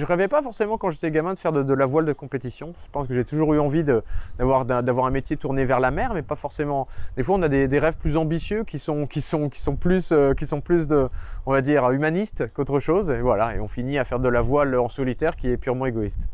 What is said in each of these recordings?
Je rêvais pas forcément quand j'étais gamin de faire de la voile de compétition. Je pense que j'ai toujours eu envie d'avoir un métier tourné vers la mer, mais pas forcément. Des fois, on a des rêves plus ambitieux qui sont plus on va dire, humanistes qu'autre chose. Et voilà, et on finit à faire de la voile en solitaire qui est purement égoïste.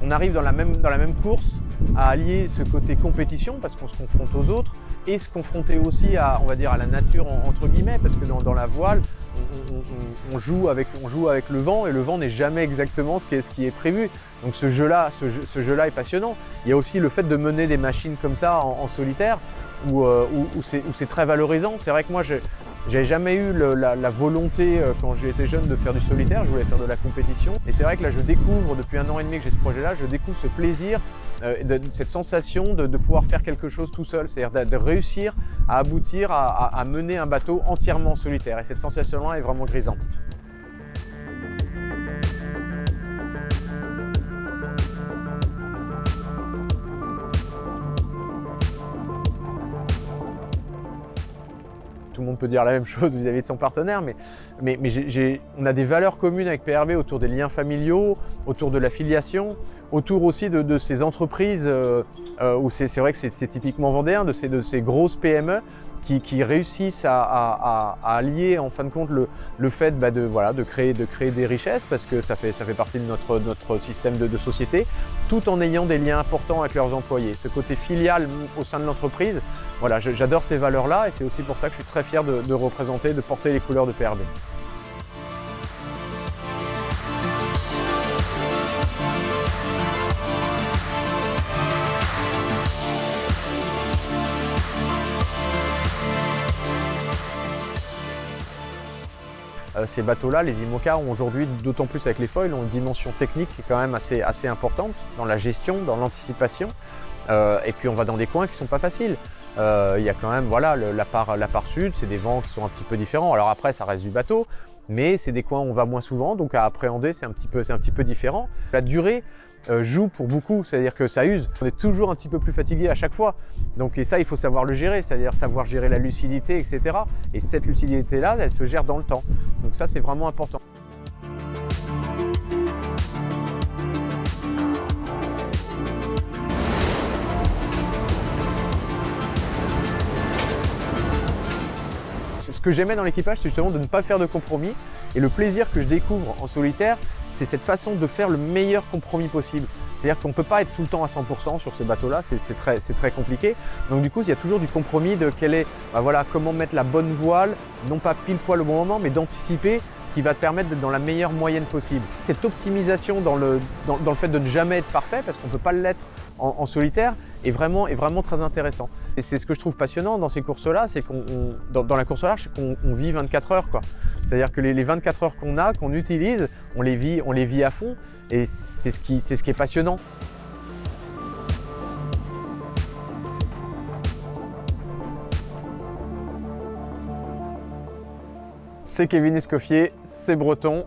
On arrive dans la même course à allier ce côté compétition parce qu'on se confronte aux autres et se confronter aussi à, on va dire, à la nature entre guillemets, parce que dans la voile, on joue avec le vent et le vent n'est jamais exactement ce qui est prévu. Donc ce jeu-là est passionnant. Il y a aussi le fait de mener des machines comme ça en solitaire où c'est très valorisant. C'est vrai que moi, j'ai jamais eu la volonté quand j'étais jeune de faire du solitaire, je voulais faire de la compétition. Et c'est vrai que là je découvre, depuis 1 an et demi que j'ai ce projet-là, je découvre ce plaisir, cette sensation de pouvoir faire quelque chose tout seul, c'est-à-dire de réussir à aboutir à mener un bateau entièrement en solitaire. Et cette sensation-là est vraiment grisante. Tout le monde peut dire la même chose vis-à-vis de son partenaire, mais on a des valeurs communes avec PRB autour des liens familiaux, autour de l'affiliation, autour aussi de ces entreprises où c'est vrai que c'est typiquement vendéen, de ces grosses PME qui réussissent à allier en fin de compte le fait de créer des richesses parce que ça fait partie de notre système de société, tout en ayant des liens importants avec leurs employés. Ce côté filial au sein de l'entreprise, voilà, j'adore ces valeurs-là et c'est aussi pour ça que je suis très fier de représenter, de porter les couleurs de PRB. Ces bateaux-là, les IMOCA, ont aujourd'hui, d'autant plus avec les foils, ont une dimension technique qui est quand même assez importante dans la gestion, dans l'anticipation. Et puis on va dans des coins qui ne sont pas faciles. Il y a quand même voilà, la part sud, c'est des vents qui sont un petit peu différents. Alors après, ça reste du bateau, mais c'est des coins où on va moins souvent, donc à appréhender, c'est un petit peu différent. La durée joue pour beaucoup, c'est-à-dire que ça use. On est toujours un petit peu plus fatigué à chaque fois. Donc, et ça, il faut savoir le gérer, c'est-à-dire savoir gérer la lucidité, etc. Et cette lucidité-là, elle se gère dans le temps. Donc ça, c'est vraiment important. Ce que j'aimais dans l'équipage, c'est justement de ne pas faire de compromis. Et le plaisir que je découvre en solitaire, c'est cette façon de faire le meilleur compromis possible. C'est-à-dire qu'on ne peut pas être tout le temps à 100% sur ce bateau-là, c'est très compliqué. Donc du coup, il y a toujours du compromis de comment mettre la bonne voile, non pas pile poil au bon moment, mais d'anticiper ce qui va te permettre d'être dans la meilleure moyenne possible. Cette optimisation dans le fait de ne jamais être parfait, parce qu'on ne peut pas l'être en solitaire, est vraiment très intéressant. Et c'est ce que je trouve passionnant dans ces courses-là, c'est dans la course au large, c'est qu'on vit 24 heures, quoi. C'est-à-dire que les 24 heures qu'on utilise, on les vit à fond, et c'est ce qui est passionnant. C'est Kevin Escoffier, c'est breton.